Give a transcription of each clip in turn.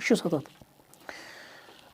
67।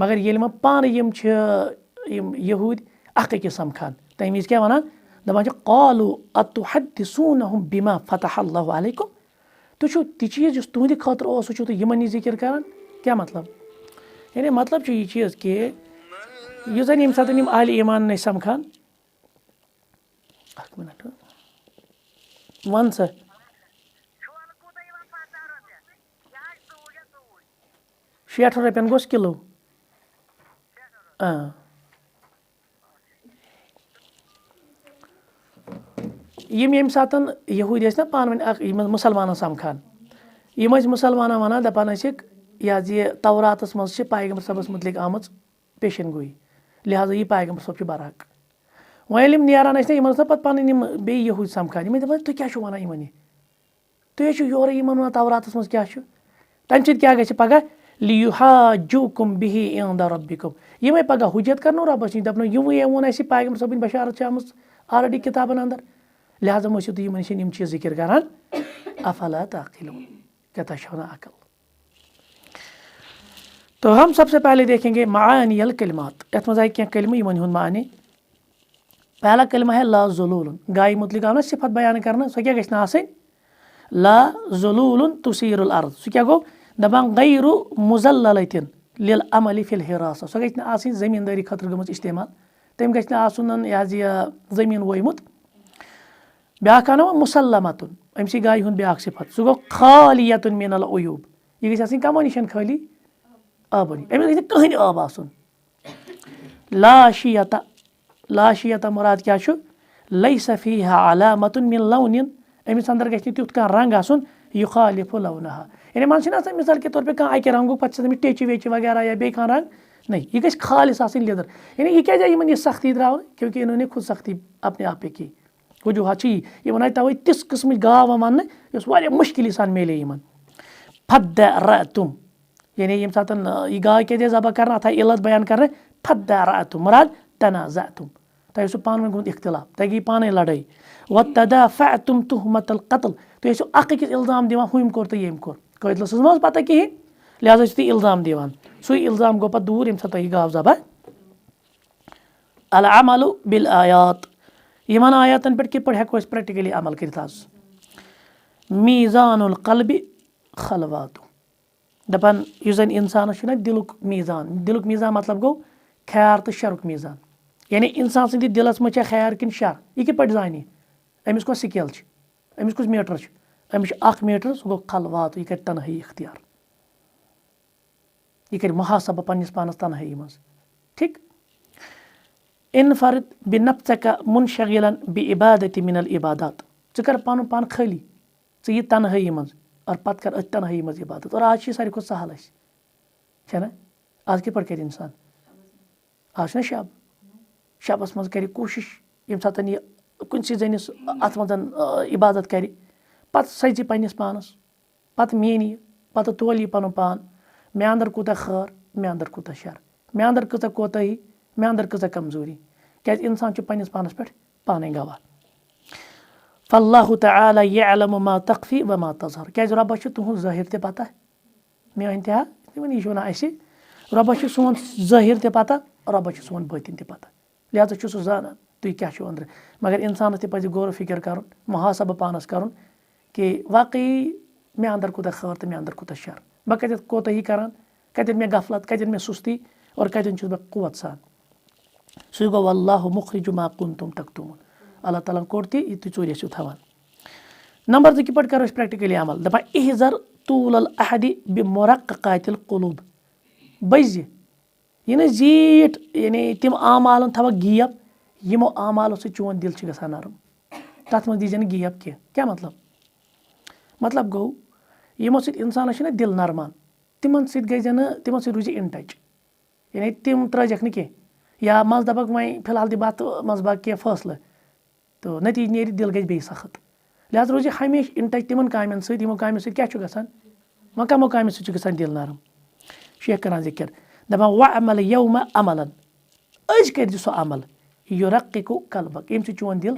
مگر ییٚلہِ وۄنۍ پانہٕ یِم چھِ یِم یہوٗدۍ اَکھ أکِس سَمکھان تَمہِ وِزِ کیٛاہ وَنان دَپان چھِ قالوٗ اَتُحَدِّثُونَہُم بِما فَتَحَ اللہُ علیکُم تُہۍ چھُو تہِ چیٖز یُس تُہنٛدِ خٲطرٕ اوس سُہ چھُو تُہۍ یِمن یہِ ذِکر کران کیٛاہ مطلب یعنی مطلب چھُ یہِ چیٖز کہِ یُس زَن ییٚمہِ ساتہٕ یِم اہلِ ایٖمان ٲسۍ سَمکھان اَکھ مِنٹ وَن سا ₹60 گوٚژھ کِلوٗ یِم ییٚمہِ ساتہٕ یہوٗدۍ ٲسۍ نا پانہٕ ؤنۍ اکھ یِم مُسلمانن سَمکھان یِم ٲسۍ مُسلمانن وَنان دَپان ٲسِکھ یہِ حظ یہِ توراتس منٛز چھِ پیغمبر صٲبس مُتعلِق آمٕژ پیشن گویی لِہٰذا یہِ پیغمبر صٲب چھُ برحق وۄنۍ ییٚلہِ یِم نیران ٲسۍ نا یِمن ٲس نا پَتہٕ پَنٕنۍ یِم بیٚیہِ یہوٗدۍ سَمکھان یِم ٲسۍ دَپان تُہۍ کیٛاہ چھِو وَنان یِمن یہِ تُہۍ حظ چھِو یورے یِمن وَنان توراتس منٛز کیٛاہ چھُ تَمہِ سۭتۍ کیٛاہ گژھِ پگاہ لِیُحاجُّوکُم بِہی عِنٛدَ رَبِّکُم یِمے پگاہ حُجت کرنو رۄبَس نِش دَپنو یِموٕے ووٚن اَسہِ پیغمبر صٲبٕنۍ بشارت چھِ آمٕژ آلریڈی کِتابن اندر لِہٰذا مہ ٲسِو تُہۍ یِمن نِش یِم چیٖز ذِکر کران افلا تعقلون کیٛاہ تۄہہِ چھو نہٕ عقل تو ہم سب سے پہلے دیکھیں گے معانی الکلمات یَتھ منٛز آیہِ کینٛہہ کلمہٕ یِمن ہُنٛد معنے پہلا کلمہ ہے لا ذلوٗلُن گایہِ مُتعلِق آو نہ صفت بیان کرنہٕ سۄ کیٛاہ گژھِ نہٕ آسٕنۍ لا ذلوٗلُن تُثیٖرُ الارض سُہ کیٛاہ گوٚو دَپان غیرُ مُزللتِن لِلعملِ فی الحراسہ سۄ گژھِ نہٕ آسٕنۍ زٔمیٖندٲری خٲطرٕ گٔمٕژ استعمال تٔمۍ گژھِ نہٕ آسُن یہِ حظ یہِ زٔمیٖن وویمُت بیٛاکھ آو نہ وۄنۍ مُسلمتُن أمۍ گایہِ ہُنٛد بیٛاکھ صفت سُہ گوٚو خالیتُن مِن العیوٗب یہِ گژھِ آسٕنۍ کَمو نِش خٲلی آبو نِش أمِس گژھِ نہٕ کٕہٕنۍ ٲب آسُن لاشیتا مُراد کیٛاہ چھُ لیسا فیہا علامتُن مِن لونِن أمِس اندر گژھِ نہٕ تیُتھ کانٛہہ رنٛگ آسُن یُخالِفُ لونہا یعنی منٛزٕ چھِنہٕ آسان مِثال کے طور پے کانٛہہ اَکہِ رنٛگُک پَتہٕ چھِ تٔمِس ٹیچہِ ویچہِ وغیرہ یا بیٚیہِ کانٛہہ رنٛگ نہ یہِ گژھِ خالص آسٕنۍ لیٚدٕر یعنی یہِ کیٛازِ آیہِ یِمن یہِ سختی ترٛاونہٕ کیونکہِ اِنہوں نے خود سختی اپنے آپ پے کی وجوٗہات چھِ یی یِمن آیہِ تَوَے تِژھ قٕسمٕچ گاو وَننہٕ یۄس واریاہ مُشکِلی سان میلے یِمن فَدَّرَأْتُم یعنی ییٚمہِ ساتہٕ یہِ گاے کیٛازِ آیہِ ذبح کرنہٕ اَتھ آیہِ علت بیان کرنہٕ فَدَّرَأْتُم مُراد تَنازَعتُم تۄہہِ اوسوُ پانہٕ ؤنۍ گوٚمُت اختِلاف تۄہہِ گٔیہِ پانَے لڑٲے وَتَدافَعتُم تُہمَتَ القتل تُہۍ ٲسِو اکھ أکِس اِلزام دِوان ہُمۍ کوٚر تہٕ ییٚمۍ کوٚر قٲتلَس ٲس نہ حظ پَتہ کِہیٖنۍ لِہٰذا ٲسِو تُہۍ اِلزام دِوان سُے اِلزام گوٚو پَتہٕ دوٗر ییٚمہِ ساتہٕ تۄہہِ یہِ گاو ذبح العملُ بالآیات یِمن آیاتن پٮ۪ٹھ کِتھ پٲٹھۍ ہٮ۪کو أسۍ پرٛٮ۪کٹِکٔلی عمل کٔرِتھ آز میٖزان القلبِ خلواتُ دَپان یُس زَن اِنسانَس چھُنہ دِلُک میٖزان مطلب گوٚو خیر تہٕ شَرُک میٖزان یعنی اِنسان سٕنٛدِس دِلَس منٛز چھا خیر کِنہٕ شَر یہِ کِتھ پٲٹھۍ زانہِ أمِس کۄس سِکیل چھِ أمِس کُس میٖٹر چھُ أمِس چھُ اکھ میٖٹر سُہ گوٚو خلوات یہِ کَرِ تنہٲیی اختیار یہِ کَرِ محاسبہٕ پنٛنِس پانَس تنہٲیی منٛز ٹھیٖک اِنفرد بِنفژَکَ مُنشغِلن بعبادتِ مِن العبادات ژٕ کر پَنُن پان خٲلی ژٕ یہِ تنہٲیی منٛز اور پَتہٕ کر أتھۍ تنہٲیی منٛز عبادت اور آز چھِ یہِ ساروی کھۄتہٕ سہل اَسہِ چھےٚ نہ آز کِتھ پٲٹھۍ کَرِ اِنسان آز چھُنہ شب شبَس منٛز کَرِ کوٗشِش ییٚمہِ ساتہٕ یہِ کُنسٕے زٔنِس اَتھ منٛز عبادت کَرِ پَتہٕ سَجہِ پنٛنِس پانَس پَتہٕ مینہِ یہِ پَتہٕ تولہِ یہِ پَنُن پان مےٚ اَندر کوٗتاہ خٲر مےٚ اَندر کوٗتاہ شَر مےٚ اَندر کۭژاہ کوتٲہی مےٚ اَندر کۭژاہ کمزوٗری کیٛازِ اِنسان چھُ پنٛنِس پانَس پٮ۪ٹھ پانَے گواہ فاللہُ تعالیٰ یعلمُ ما تخفی و ما تظہر کیٛازِ رۄبَس چھُ تُہُنٛد ظٲہِر تہِ پَتہ مےٚ اِنتِہا یہِ چھُ وَنان اَسہِ رۄبَس چھُ سون ظٲہِر تہِ پَتہ رۄبَس چھُ سون بٲطِن تہِ پَتہ لِہٰذا چھُ سُہ زانان تُہۍ کیٛاہ چھُو أنٛدرٕ مگر اِنسانَس تہِ پَزِ غور و فِکر کَرُن محاسبہٕ پانَس کَرُن کہِ واقعی مےٚ اَندر کوٗتاہ خٲر تہٕ مےٚ اَندر کوٗتاہ شَر بہٕ کَتٮ۪تھ کوتٲہی کَران کَتٮ۪ن مےٚ غفلت کَتٮ۪ن مےٚ سُستی اور کَتٮ۪ن چھُس بہٕ قوت سان سُے گوٚو واللہُ مُخرِجُ ما کُنتُم تَکتُمُون اللہ تعالیٰ ہَن کوٚر تہِ یہِ تُہۍ ژوٗرِ ٲسِو تھاوان نمبر 2 کِتھ پٲٹھۍ کَرو أسۍ پرٛٮ۪کٹِکٔلی عمل دَپان احذر طوٗل العہدِ بمُرققات القلوٗب بٔزِ یہِ نہٕ زیٖٹھ یعنی تِم اعمالن تھاوَکھ گیپ یِمو اعمالو سۭتۍ چون دِل چھُ گژھان نرم تَتھ منٛز دیٖزِ نہٕ گیپ کینٛہہ کیٛاہ مطلب گوٚو یِمو سۭتۍ اِنسانَس چھُنہ دِل نرمان تِمن سۭتۍ گٔژھزِ نہٕ تِمن سۭتۍ روٗزِ اِن ٹچ یعنی تِم ترٛٲیزٮ۪کھ نہٕ کینٛہہ یا منٛزٕ دَپَکھ وۄنۍ فِلحال دِ بہٕ اَتھ منٛز باغ کینٛہہ فٲصلہٕ تہٕ نٔتیٖجہٕ نیرِ دِل گژھِ بیٚیہِ سخت لِہٰذا روٗزِ ہمیشہِ اِن ٹچ تِمن کامٮ۪ن سۭتۍ یِمو کامیو سۭتۍ کیٛاہ چھُ گژھان وۄنۍ کَمو کامیو سۭتۍ چھُ گژھان دِل نرم شیخ کَران ذِکر دَپان وَعمل یومہ عملن أزۍ کٔرۍزِ سُہ عمل یُرقِقُ قلبک ییٚمہِ سۭتۍ چون دِل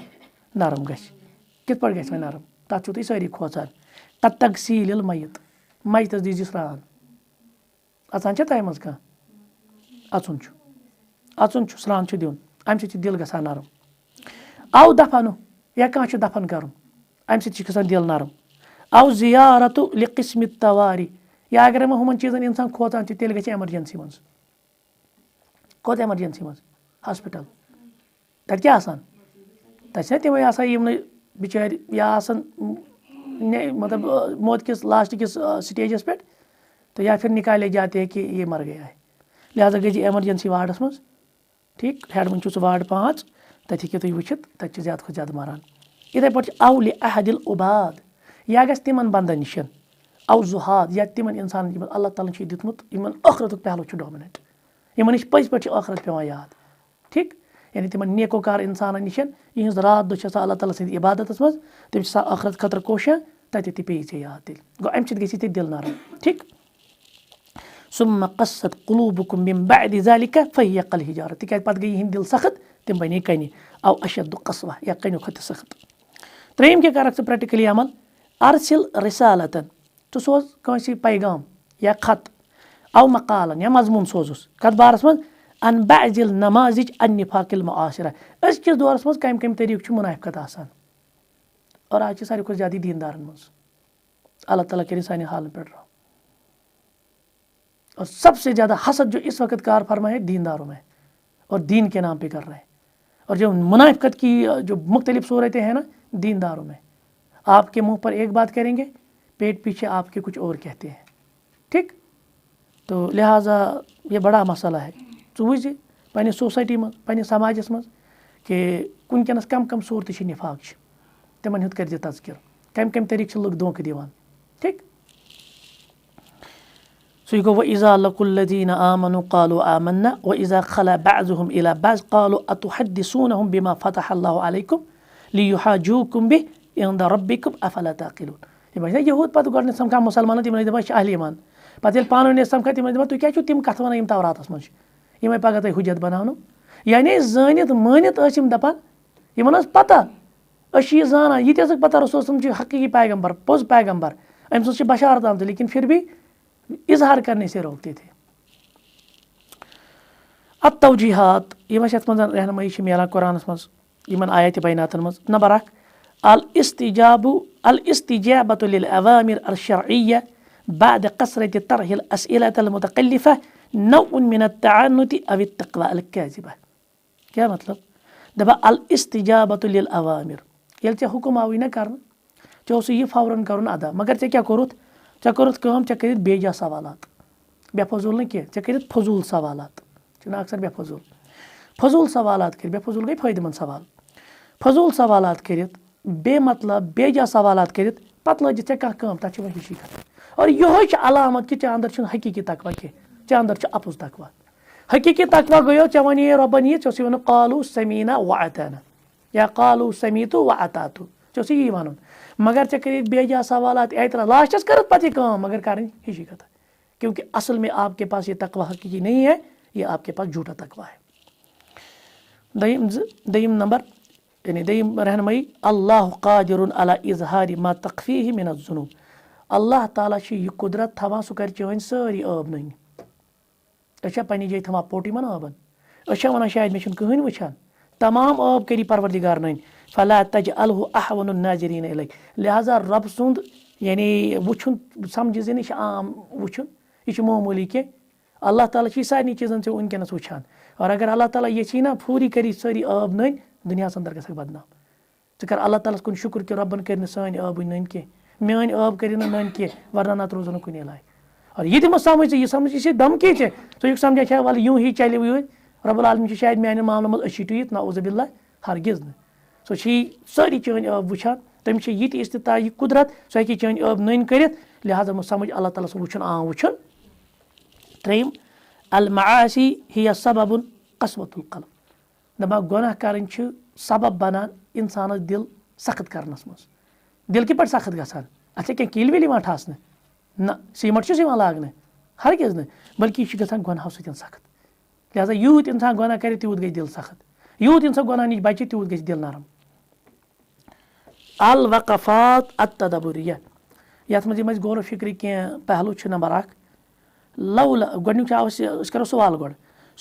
نرم گژھِ کِتھ پٲٹھۍ گژھِ وۄنۍ نرم تَتھ چھُو تُہۍ سٲری کھوژان تَگسیٖل المیت میتَس دیٖزِ سرٛان اَژان چھا تۄہہِ منٛز کانٛہہ اَژُن چھُ سرٛان چھُ دیُن اَمہِ سۭتۍ چھُ دِل گژھان نرم آو دفنُک یا کانٛہہ چھُ دفن کَرُن اَمہِ سۭتۍ چھُ گژھان دِل نرم آو زِیارتُ لِقِسمِ تواری یا اگرے وۄنۍ ہُمن چیٖزن اِنسان کھوژان چھُ تیٚلہِ گژھِ ایمرجنسی منٛز کوٚت ایمرجنسی منٛز ہاسپِٹل تَتہِ کیٛاہ آسان تَتہِ چھِنہ تِمے آسان یِم نہٕ بِچٲرۍ یا آسان مطلب موت کِس لاسٹ کِس سٹیجس پٮ۪ٹھ تہٕ یا پھر نکالے جاتے ہیں کہ یہ مر گیا ہے لہٰذا گٔژھۍ یہِ ایمرجنسی وارڈس منٛز ٹھیٖک ہیڈ منٛز چھُ سُہ وارڈ 5 تَتہِ ہیٚکِو تُہۍ وٕچھِتھ تَتہِ چھِ زیادٕ کھۄتہٕ زیادٕ مران یِتھٕے پٲٹھۍ چھِ اَولِ احدِل عُباد یا گژھِ تِمن بنٛدن نِش او زُہاد یا تِمن اِنسانن یِمن اللہ تعالیٰ ہن چھُ دیُتمُت یِمن ٲخرتُک پہلو چھُ ڈامِنیٹ یِمن نِش پٔزۍ پٲٹھۍ چھُ ٲخرت پیٚوان یاد ٹھیٖک یعنی تِمن نیکوکار اِنسانن نِش یِہٕنٛز رات دۄہ چھِ آسان اللہ تعالیٰ سٕنٛدِ عبادتس منٛز تِم چھِ آسان ٲخرت خٲطرٕ کوشاں تَتہِ تہِ پیٚیہِ ژےٚ یاد تیٚلہِ گوٚو اَمہِ سۭتۍ گژھِ ژےٚ دِل نرم ٹھیٖک سُمَّ قَسَت قُلوٗبُکُم مِن بَعدِ ذَلِکَ فَہِیَ کَالْحِجَارَةِ تِکیٛازِ پَتہٕ گٔے یِہِنٛدۍ دِل سخت تِم بنے کَنہِ او اَشَدُ قسوہ یا کَنیو کھۄتہٕ تہِ سخت ترٛیٚیِم کیٛاہ کَرکھ ژٕ پرٛیکٹِکٔلی عمل اَرسِل رِسالَتن ژٕ سوز کٲنٛسہِ پیغام یا خط او مقالن یا مضموٗن سوزُس کَتھ بارس منٛز ان بَعزِل نمازِچ النِفاقِ المعاصرہ أزکِس دورس منٛز کَمہِ کَمہِ طریٖقہٕ چھُ مُنافقت آسان اور آز چھِ ساروی کھۄتہٕ زیادٕ دیٖندارن منٛز اللہ تعالیٰ کٔرِنۍ سانہِ حالن پٮ۪ٹھ رحم اور سب سے زیادہ حسد جو اس وقت کار فرما ہے دینداروں میں اور دین کے نام پہ کر رہے ہیں اور جو منافقت کی جو مختلف صورتیں ہیں نا دینداروں میں آپ کے منہ پر ایک بات کریں گے پیٹ پیچھے آپ کے کچھ اور کہتے ہیں ٹھیک تو لہٰذا یہ بڑا مسئلہ ہے ژٕ وٕچھ زِ پنٛنہِ سوسایٹی منٛز پنٛنِس سماجس منٛز کہِ وٕنکٮ۪نس کم کم صوٗرتہٕ چھِ نِفاق چھِ تِمن ہُنٛد کٔرۍ زِ تذکِر کمہِ کمہِ طریٖقہٕ چھِ لُکھ دھوکہٕ دِوان ٹھیٖک سُے گوٚو وَإِذَا لَقُوا الَّذِينَ آمَنُوا قَالُوا آمَنَّا وَإِذَا خَلَا بَعْضُهُمْ إِلَىٰ بَعْضٍ قَالُوا أَتُحَدِّثُونَهُم بِمَا فَتَحَ اللَّهُ عَلَيْكُمْ لِيُحَاجُّوكُم بِهِ عِندَ رَبِّكُمْ أَفَلَا تَعْقِلُونَ یِم ٲسۍ نا یہوٗد پَتہٕ گۄڈٕنیتھ سَمکھان مُسلمانن تِمن ٲسۍ دَپان أسۍ چھِ اہلِ ایٖمان پَتہٕ ییٚلہِ پانہٕ ؤنۍ ٲسۍ سَمکھان تِم ٲسۍ دَپان تُہۍ کیٛازِ چھِو تِم کَتھٕ وَنان یِم توراتس منٛز چھِ یِمے پَگاہ تۄہہِ حُجت بَناونو یعنی زٲنِتھ مٲنِتھ ٲسۍ یِم دَپان یِمن ٲس پَتہ أسۍ چھِ یہِ زانان یہِ تہِ ٲسٕکھ پَتہ رسول صٲب چھِ حقیٖقی پیغمبر پوٚز پیغمبر أمۍ سٕنٛز چھِ بشارت آمژٕ لیکن پھر بھی اِظہار کرنے سے روکتے تھے التوجیحات یِم اَسہِ یَتھ منٛز رہنمٲیی چھِ مِلان قرآنَس منٛز یِمن آیاتِ بیناتن منٛز نمبر 1 الاستجابة للأوامر الشرعية بعد كثرة طرح الأسئلة المتكلفة نوع من التعنت أو التقوى الكاذبة کیٛاہ مطلب دَپان الاستجابة للأوامر ییٚلہِ ژےٚ حُکُم آوُے نہ کرنہٕ ژےٚ اوسُے یہِ فوراً کرُن ادا مگر ژےٚ کیٛاہ کوٚرُتھ ژےٚ کوٚرُتھ کٲم ژےٚ کٔرِتھ بے جا سوالات بے فضوٗل نہٕ کینٛہہ ژےٚ کٔرِتھ فضوٗل سوالات چھِنہ اکثر بے فضوٗل سوالات کٔرِتھ بے فضوٗل گٔے فٲیدٕ منٛد سوال فضوٗل سوالات کٔرِتھ بے مطلب بے جا سوالات کٔرِتھ پتہٕ لٲجِتھ ژےٚ کانٛہہ کٲم تَتھ چھِ وۄنۍ ہِشی کَتھ اور یِہوے چھِ علامت کہِ ژےٚ اندر چھُنہٕ حقیٖقی تقوا کینٛہہ ژےٚ اندر چھُ اَپُز تقوا حقیٖقی تقوا گٔیو ژےٚ وَنے رۄبن یہِ ژےٚ اوسُے وَنُن قالوٗ سمیٖنا وَأَطعنا یا قالوٗ سمیٖتوٗ وَأَطعتوٗ ژےٚ اوسُے یی وَنُن مگر ژےٚ کٔرِتھ بے جا سوالات اعتراض لاسٹس کٔرٕتھ پتہٕ یہِ کٲم مگر کَرٕنۍ ہِشی کَتھا کیونکہ اصل میں آپ کے پاس یہ تقوا حقیقی نہیں ہے یہ آپ کے پاس جھوٹا تقوا ہے دوٚیِم نمبر یعنی دوٚیِم رہنمٲیی اللہ قادر علی اظہار ما تخفیہ من الذنوب اللہ تعالیٰ چھُ یہِ قُدرت تھاوان سُہ کَرِ چٲنۍ سٲری ٲب نٔنۍ أسۍ چھا پنٛنہِ جایہِ تھاوان پوٚٹ یِمن ٲبن أسۍ چھا وَنان شاید مےٚ چھُنہٕ کٕہٕنۍ وٕچھان تمام ٲب کٔری پروردِگار نٔنۍ فلا تجعلہ احون الناظرین الیک لہٰذا رۄب سُنٛد یعنی وٕچھُن سمجھِ زِ نہٕ یہِ چھُ عام وٕچھُن یہِ چھُ معموٗلی کینٛہہ اللہ تعالیٰ چھِ یہِ سارنٕے چیٖزن ژےٚ وٕنکٮ۪نس وٕچھان اور اگر اللہ تعالیٰ یژھی نا فوری کٔری سٲری ٲب نٔنۍ دُنیاہس انٛدر گژھکھ بدنام ژٕ کر اللہ تعالیٰ ہس کُن شُکر کہِ رۄبن کٔرۍ نہٕ سٲنۍ ٲبٕے نٔنۍ کینٛہہ میٲنۍ ٲب کٔرِنۍ نہٕ نٔنۍ کینٛہہ ورنہ نتہٕ روزو نہٕ کُنے لایق اور یہِ دِمو سمجھ ژٕ یہِ سمجھ یہِ چھِ دمکی ژےٚ ژٕ چھُکھ سمجھان شاید وَلہٕ یوٗں ہی چلہِ یوٗت رۄب العالمیٖن چھُ شاید میانٮ۪ن معاملن منٛز أچھی ٹُوِتھ نعوذ باللہ ہرگز نہٕ سُہ چھِ سٲری چٲنۍ ٲب وٕچھان تٔمِس چھِ یہِ تہِ استطاع یہِ قُدرت سُہ ہیٚکہِ چٲنۍ ٲب نٔنۍ کٔرِتھ لہٰذا مہ سمجھ اللہ تعالیٰ سُنٛد وٕچھُن عام وٕچھُن ترٛیٚیِم المعاصی ہِیَ سببُن قسوۃ القلب دَپان گۄناہ کَرٕنۍ چھِ سبب بنان انسانس دِل سخت کرنس منٛز دِل کِتھ پٲٹھۍ سخت گژھان اَتھ چھا کینٛہہ کِلۍ وِلۍ یِوان ٹھاسنہٕ نہ سیٖمٹ چھُس یِوان لاگنہٕ ہرگز نہٕ بلکہِ یہِ چھُ گژھان گۄنہو سۭتۍ سخت لہٰذا یوٗت انسان گۄناہ کرِ تیوٗت گژھِ دِل سخت یوٗت انسان گۄناہ نِش بچہِ تیوٗت گژھِ دِل نرم الوقفات التدبریہ یَتھ منٛز یِم اَسہِ غورو فِکرِ کینٛہہ پہلوٗ چھِ نمبر 1 گۄڈنیُک چھُ أسۍ کرو سوال گۄڈٕ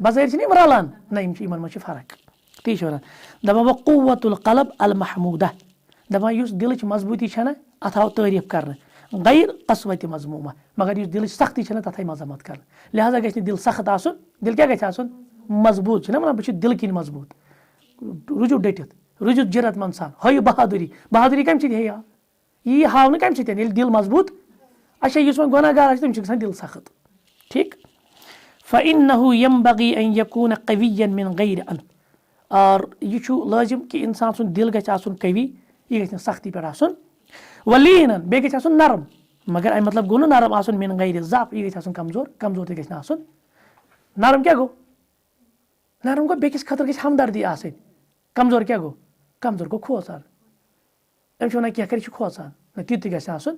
بظٲہِر چھِنہٕ یِم رَلان نہ یِم چھِ یِمن منٛز چھِ فرق تی چھِ وَنان دَپان وۄنۍ قوت القلب المحموٗدہ دَپان یُس دِلٕچ مضبوٗطی چھےٚ نہ اَتھ آو تعریٖف کرنہٕ غیر قسوتِ مضموٗمہ مگر یُس دِلٕچ سختی چھےٚ نہ تَتھ آیہِ مذمت کرنہٕ لہٰذا گژھِ نہٕ دِل سخت آسُن دِل کیاہ گژھِ آسُن مضبوٗط چھُنہ وَنان بہٕ چھُس دِلہٕ کِنۍ مضبوٗط روٗزِو ڈٔٹِتھ روٗزِو جِرت منٛد سان ہٲیِو بہادُری کَمہِ سۭتۍ ہیٚیہِ یی ہاونہٕ کَمہِ سۭتۍ ییٚلہِ دِل مضبوٗط اچھا یُس وۄنۍ گۄناہ گار آسہِ تٔمِس چھُ گژھان دِل سخت ٹھیٖک فإنه ينبغي أن يكون قويا من غير أن اور یہِ چھُ لٲزِم کہِ اِنسان سُنٛد دِل گژھِ آسُن قوی یہِ گژھِ نہٕ سختی پٮ۪ٹھ آسُن ولینن بیٚیہِ گژھِ آسُن نرم مگر اَمہِ مطلب گوٚو نہٕ نرم آسُن من غیر ضعف یہِ گژھِ آسُن کمزور تہِ گژھِ نہٕ آسُن نرم کیاہ گوٚو نرم گوٚو بیٚکِس خٲطرٕ گژھِ ہمدردی آسٕنۍ کمزور کیاہ گوٚو کمزور گوٚو کھوژان أمِس چھِ وَنان کینٛہہ کَرِ یہِ چھُ کھوژان نہ تیُتھ تہِ گژھِ آسُن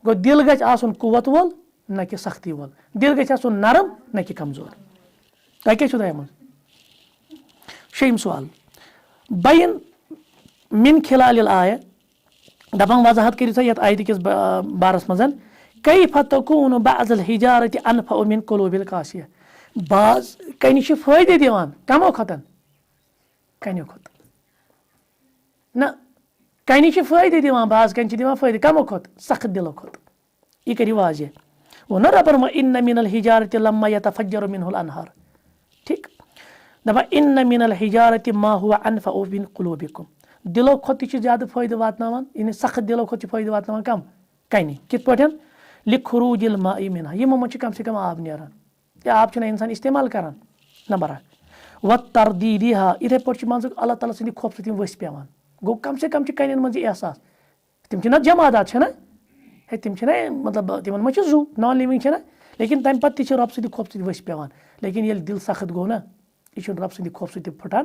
گوٚو دِل گژھِ آسُن قوت وول نہ کہِ سختی وول دِل گژھِ آسُن نرم نہ کہِ کمزور تۄہہِ کیاہ چھُو تۄہہِ منٛز شیٚیِم سوال بین من خلال الآیہ دَپان وضاحت کٔرِو سا یَتھ آیتہِ کِس بارس منٛز کیف تکون بعض الحجارة انفع من قلوب القاسیہ بعض کَنہِ چھِ فٲیدٕ دِوان کمو کھۄتہٕ کَنیو کھۄتہٕ نہ کَنہِ چھِ فٲیدٕ دِوان بعض کَنہِ چھِ دِوان فٲیدٕ کمو کھۄتہٕ سخت دِلو کھۄتہٕ یہِ کٔرِو واضح ووٚن نہ رۄبن وَإِنَّ مِنَ الحجارة لما يتفجر منه الأنهار ٹھیٖک دَپان اِنَّ مِنَ الحجارة ما هو انفع من قلوبكم دِلو کھۄتہٕ تہِ چھِ زیادٕ فٲیدٕ واتناوان یعنی سخت دِلو کھۄتہٕ چھِ فٲیدٕ واتناوان کم کَنہِ کِتھ پٲٹھۍ لِخروٗج الماء منها یِمو منٛز چھِ کم سے کم آب نیران یہِ آب چھُنہ اِنسان استعمال کران نمبر اکھ وتردیٖدِہا یِتھٕے پٲٹھۍ چھِ مان ژٕ اللہ تعالیٰ سٕنٛدِ خوفہٕ یِم ؤسۍ پیٚوان گوٚو کم سے کم چھِ کَنٮ۪ن منٛز یہِ احساس تِم چھِنہ جمادات چھِنہ ہے تِم چھِنہ مطلب تِمن منٛز چھِ زُو نان لِوِنٛگ چھِنہ لیکن تَمہِ پتہٕ تہِ چھِ رۄبہٕ سٕنٛدِ خوفہٕ سۭتۍ ؤسۍ پیٚوان لیکن ییٚلہِ دِل سخت گوٚو نہ یہِ چھُنہٕ رۄبہٕ سٕنٛدِ خوفہٕ سۭتۍ تہِ پھٕٹان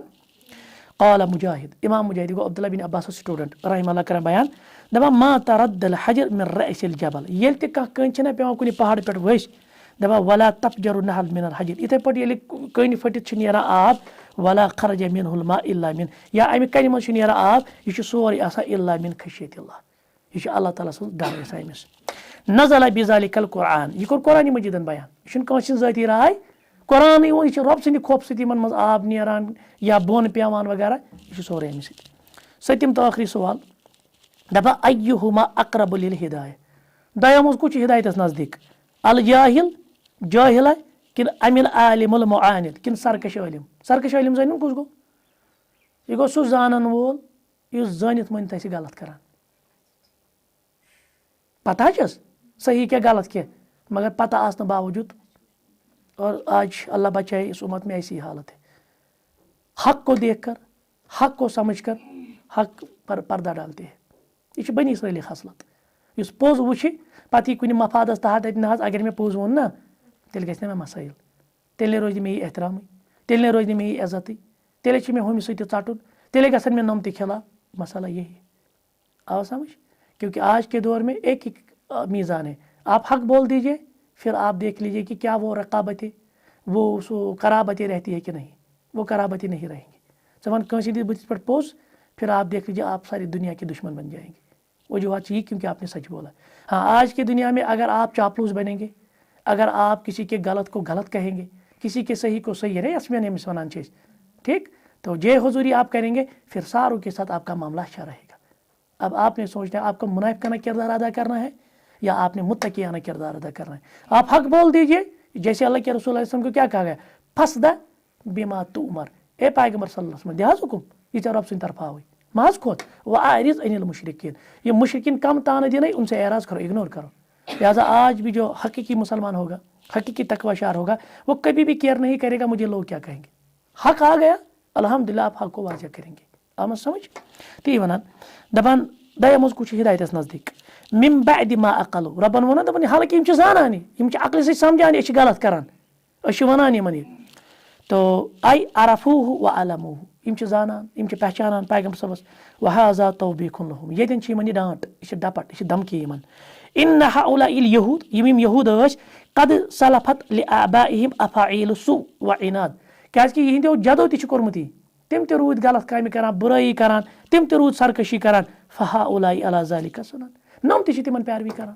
قال مُجاہِد اِمام مُجاہِد گوٚو عبداللہ بِن عباسُک سٹوٗڈنٛٹ رحم اللہ کران بیان دَپان ما ترد الحجر من رأس الجبل ییٚلہِ تہِ کانٛہہ کٔنۍ چھِنہ پیٚوان کُنہِ پہاڑٕ پٮ۪ٹھ ؤسۍ دَپان ولا تفجر النهر من الحجر یِتھٕے پٲٹھۍ ییٚلہِ کٔنۍ پھٔٹِتھ چھِ نیران آب ولا خرج منه الماء الا من یا اَمہِ کَنہِ منٛز چھُ نیران آب یہِ چھُ سورُے آسان الا من خشیت اللہ یہِ چھُ اللہ تعالیٰ سٕنٛز ڈر گژھان أمِس نزل بذلک القرآن یہِ کوٚر قرآنِ مجیٖدن بیان یہِ چھُنہٕ کٲنٛسہِ ہٕنٛز ذٲتی راے قرآنٕے ووٚن یہِ چھُ رۄبہٕ سٕنٛدِ خوفہٕ سۭتۍ یِمن منٛز آب نیران یا بۄن پیٚوان وغیرہ یہِ چھُ سورُے اَمہِ سۭتۍ سٔتِم تہٕ ٲخری سوال دَپان ایہُما اقرب للہدایہ دۄیو منٛز کُس چھُ ہدایتس نزدیٖک الجاہل جٲہِلا کِنہٕ امِ العالم المُعاند کِنہٕ سرکش عٲلِم زٲنِم کُس گوٚو یہِ گوٚو سُہ زانن وول یُس زٲنِتھ مٲنِتھ آسہِ غلط کران پتہ چھس صحیح کیٛاہ غلط کیٛاہ مگر پتہ آسنہٕ باوجوٗد اور آج اللہ بچائے اس امت میں ایسی حالت ہے حق کو دیکھ کر حق کو سمجھ کر حق پر پردہ ڈالتے ہیں یہِ چھِ بنی اسرٲیلی خصلت یُس پوٚز وٕچھِ پتہٕ یی کُنہِ مفادس تحت دپہِ نہ حظ اگر مےٚ پوٚز ووٚن نہ تیٚلہِ گژھِ نہٕ مےٚ مسٲیِل تیٚلہِ روزِ نہٕ مےٚ یہِ احترامٕے تیٚلہِ نہٕ روزِ نہٕ مےٚ یہِ عزتٕے تیٚلے چھِ مےٚ ہُمہِ سۭتۍ تہِ ژٹُن تیٚلے گژھن مےٚ نۄم تہِ خلاف مسئلہ یہی آو سمجھ کیونکہ آج کے دور میں ایک میزان ہے آپ حق بول دیجیے پھر آپ دیکھ لیجیے کہ کیا وہ رقابتیں وہ سو قرابتیں رہتی ہے کہ نہیں وہ قرابتیں نہیں رہیں گی ژٕ وَن کٲنٛسہِ ہِنٛدِس بٕتھِس پٮ۪ٹھ پوٚز پھر آپ دیکھ لیجیے آپ ساری دنیا کے دشمن بن جائیں گے وجوہات چاہیے کیونکہ آپ نے سچ بولا ہاں آج کی دنیا میں اگر آپ چاپلوس بنیں گے اگر آپ کسی کے غلط کو غلط کہیں گے کسی کے صحیح کو صحیح ہے یَس أمِس وَنان چھِ أسۍ ٹھیٖک تو جے حضوری آپ کریں گے پھر ساروں کے ساتھ آپ کا معاملہ اچھا رہے گا اب آپ نے سوچنا ہے آپ کو منافقانہ کردار ادا کرنا ہے یا آپ نے متقیانہ کردار ادا کرنا ہے آپ حق بول دیجیے جیسے اللہ کے رسول علیہ وسلم کو کیا کہا گیا فصدع بما تؤمر اے پیغمبر صلی اللہ علیہ وسلم دِ حظ حُکُم یہِ ژےٚ رۄبہٕ سٕنٛدِ طرفہٕ آوٕے ما حظ کھوٚت وأعرض عن المشرکین یہ مشرکین کم تانے دینے ان سے اعراض کرو اگنور کرو لہٰذا آج بھی جو حقیقی مسلمان ہوگا حقیقی تقوی شعر ہوگا وہ کبھی بھی کیئر نہیں کرے گا مجھے لوگ کیا کہیں گے حق آ گیا الحمدللہ آپ حق کو واضح کریں گے آمد سمجھ تی وَنان دَپان دۄیو منٛز کُس چھُ ہدایتس نزدیٖک من بعد ما عقلوا رۄبن ووٚن دَپان حالانکہِ یِم چھِ زانان یِم چھِ عقلہِ سۭتۍ سمجھان أسۍ چھِ غلط کران أسۍ چھِ وَنان یِمن یہِ تو اے عرفوہ وعلموہ یِم چھِ زانان یِم چھِ پہچانان پیغمبر صٲبس وہذا توبیٖخ لہم ییٚتٮ۪ن چھِ یِمن یہِ ڈانٹ یہِ چھِ ڈپٹ یہِ چھِ دمکی یِمن ان ہؤلاء اليہوٗد یِم یہوٗد ٲسۍ قد سلفت لآبائہم افاعیل السوء وعناد کیازکہِ یِہنٛدیو جدو تہِ چھُ کوٚرمُت یی تِم تہِ روٗدۍ غلط کامہِ کران بُرٲیی کران تِم تہِ روٗدۍ سرکشی کران فہؤلاء علی ذلک سنن نۄم تہِ چھِ تِمن پیروی کران